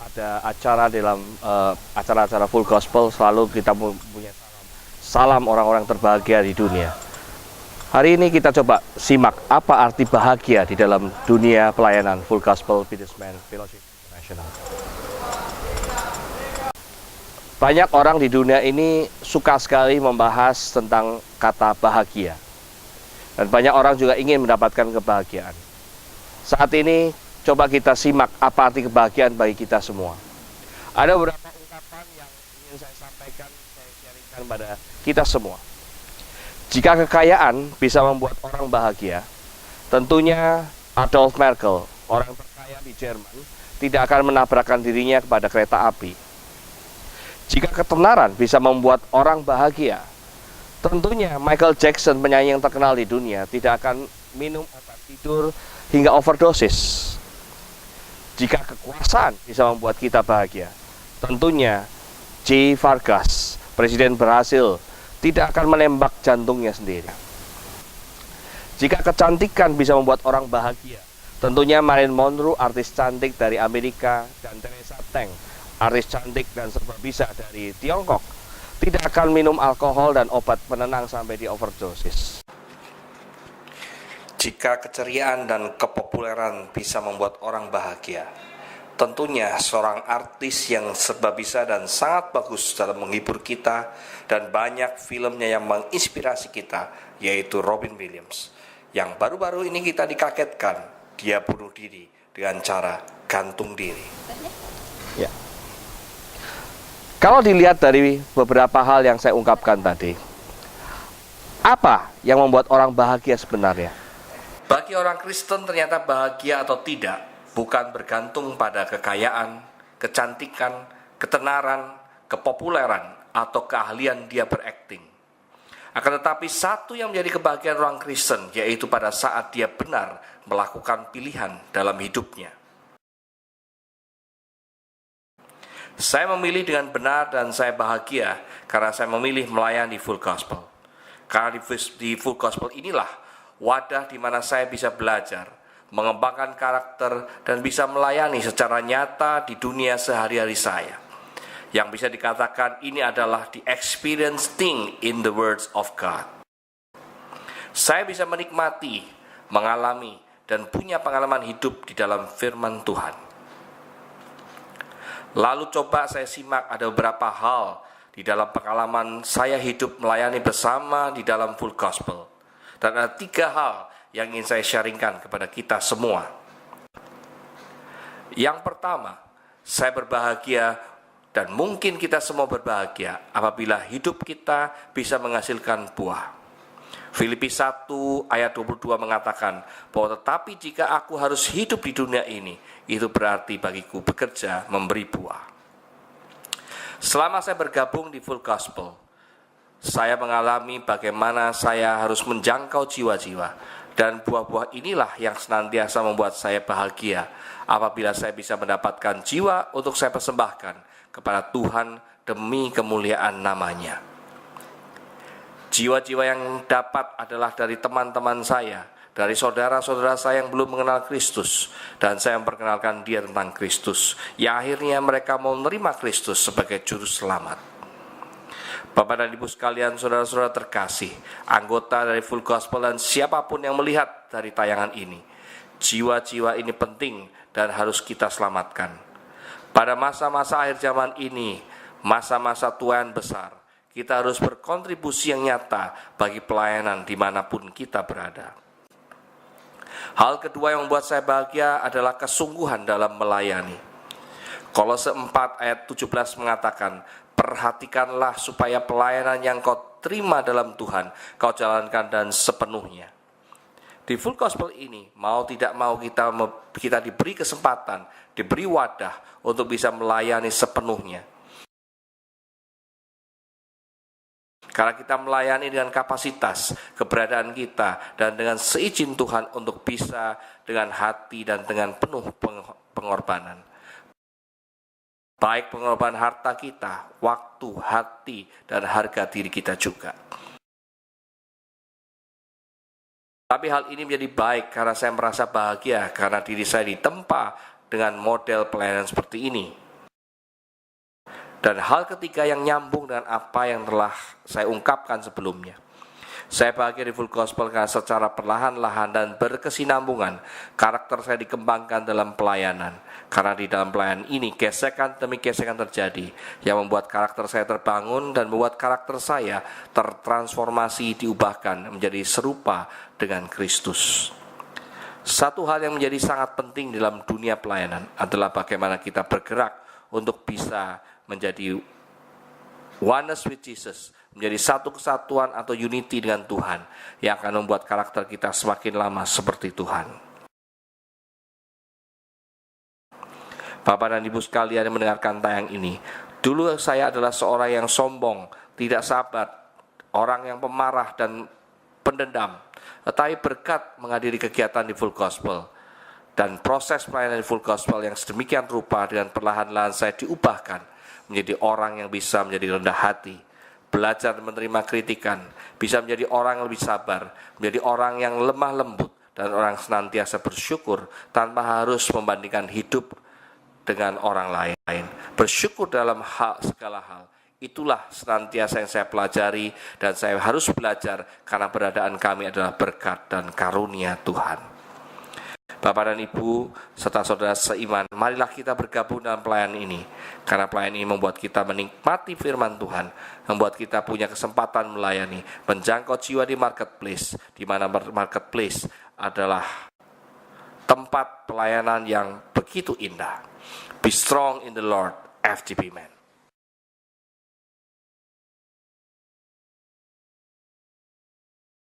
ada acara dalam acara-acara full gospel selalu kita punya salam orang-orang terbahagia di dunia. Hari ini kita coba simak apa arti bahagia di dalam dunia pelayanan Full Gospel Businessman Fellowship International. Banyak orang di dunia ini suka sekali membahas tentang kata bahagia. Dan banyak orang juga ingin mendapatkan kebahagiaan. Saat ini coba kita simak apa arti kebahagiaan bagi kita semua. Ada beberapa ungkapan yang ingin saya sampaikan, saya sharingkan pada kita semua. Jika kekayaan bisa membuat orang bahagia, tentunya Adolf Merkel, orang terkaya di Jerman, tidak akan menabrakkan dirinya kepada kereta api. Jika ketenaran bisa membuat orang bahagia, tentunya Michael Jackson, penyanyi yang terkenal di dunia, tidak akan minum obat tidur hingga overdosis. Jika kekuasaan bisa membuat kita bahagia, tentunya Che Vargas, presiden Brasil, tidak akan menembak jantungnya sendiri. Jika kecantikan bisa membuat orang bahagia, tentunya Marilyn Monroe, artis cantik dari Amerika, dan Teresa Teng, artis cantik dan serba bisa dari Tiongkok, tidak akan minum alkohol dan obat penenang sampai di overdosis. Jika keceriaan dan kepopuleran bisa membuat orang bahagia, tentunya seorang artis yang serba bisa dan sangat bagus dalam menghibur kita dan banyak filmnya yang menginspirasi kita, yaitu Robin Williams, yang baru-baru ini kita dikagetkan dia bunuh diri dengan cara gantung diri. Ya. Kalau dilihat dari beberapa hal yang saya ungkapkan tadi, apa yang membuat orang bahagia sebenarnya? Bagi orang Kristen ternyata bahagia atau tidak bukan bergantung pada kekayaan, kecantikan, ketenaran, kepopuleran, atau keahlian dia berakting. Akan tetapi satu yang menjadi kebahagiaan orang Kristen, yaitu pada saat dia benar melakukan pilihan dalam hidupnya. Saya memilih dengan benar dan saya bahagia karena saya memilih melayani Full Gospel. Karena di Full Gospel inilah wadah di mana saya bisa belajar, mengembangkan karakter, dan bisa melayani secara nyata di dunia sehari-hari saya. Yang bisa dikatakan ini adalah the experience thing in the words of God. Saya bisa menikmati, mengalami, dan punya pengalaman hidup di dalam firman Tuhan. Lalu coba saya simak ada beberapa hal di dalam pengalaman saya hidup melayani bersama di dalam Full Gospel. Dan ada 3 hal yang ingin saya sharingkan kepada kita semua. Yang pertama, saya berbahagia dan mungkin kita semua berbahagia apabila hidup kita bisa menghasilkan buah. Filipi 1 ayat 22 mengatakan bahwa tetapi jika aku harus hidup di dunia ini, itu berarti bagiku bekerja memberi buah. Selama saya bergabung di Full Gospel, saya mengalami bagaimana saya harus menjangkau jiwa-jiwa, dan buah-buah inilah yang senantiasa membuat saya bahagia apabila saya bisa mendapatkan jiwa untuk saya persembahkan kepada Tuhan demi kemuliaan namanya. Jiwa-jiwa yang dapat adalah dari teman-teman saya, dari saudara-saudara saya yang belum mengenal Kristus, dan saya memperkenalkan dia tentang Kristus, yang akhirnya mereka mau menerima Kristus sebagai juru selamat. Bapak dan Ibu sekalian, saudara-saudara terkasih, anggota dari Full Gospel dan siapapun yang melihat dari tayangan ini, jiwa-jiwa ini penting dan harus kita selamatkan. Pada masa-masa akhir zaman ini, masa-masa tuaan besar, kita harus berkontribusi yang nyata bagi pelayanan dimanapun kita berada. Hal kedua yang membuat saya bahagia adalah kesungguhan dalam melayani. Kolose 4 ayat 17 mengatakan, perhatikanlah supaya pelayanan yang kau terima dalam Tuhan, kau jalankan dan sepenuhnya. Di Full Gospel ini, mau tidak mau kita diberi kesempatan, diberi wadah untuk bisa melayani sepenuhnya. Karena kita melayani dengan kapasitas, keberadaan kita, dan dengan seizin Tuhan untuk bisa dengan hati dan dengan penuh pengorbanan. Baik pengorbanan harta kita, waktu, hati, dan harga diri kita juga. Tapi hal ini menjadi baik karena saya merasa bahagia karena diri saya ditempa dengan model pelayanan seperti ini. Dan hal ketiga yang nyambung dengan apa yang telah saya ungkapkan sebelumnya. Saya bahagia di Full Gospel karena secara perlahan-lahan dan berkesinambungan karakter saya dikembangkan dalam pelayanan. Karena di dalam pelayanan ini gesekan demi gesekan terjadi yang membuat karakter saya terbangun dan membuat karakter saya tertransformasi, diubahkan menjadi serupa dengan Kristus. Satu hal yang menjadi sangat penting dalam dunia pelayanan adalah bagaimana kita bergerak untuk bisa menjadi oneness with Jesus, menjadi satu kesatuan atau unity dengan Tuhan yang akan membuat karakter kita semakin lama seperti Tuhan. Bapak dan Ibu sekalian yang mendengarkan tayang ini, dulu saya adalah seorang yang sombong, tidak sabar, orang yang pemarah dan pendendam. Tetapi berkat menghadiri kegiatan di Full Gospel dan proses pelayanan di Full Gospel yang sedemikian rupa, dengan perlahan-lahan saya diubahkan menjadi orang yang bisa menjadi rendah hati, belajar menerima kritikan, bisa menjadi orang yang lebih sabar, menjadi orang yang lemah lembut, dan orang senantiasa bersyukur tanpa harus membandingkan hidup dengan orang lain. Bersyukur dalam segala hal. Itulah senantiasa yang saya pelajari dan saya harus belajar karena beradaan kami adalah berkat dan karunia Tuhan. Bapak dan Ibu serta saudara seiman, marilah kita bergabung dalam pelayanan ini. Karena pelayanan ini membuat kita menikmati firman Tuhan, membuat kita punya kesempatan melayani, menjangkau jiwa di marketplace, di mana marketplace adalah tempat pelayanan yang begitu indah. Be strong in the Lord, FGP Man.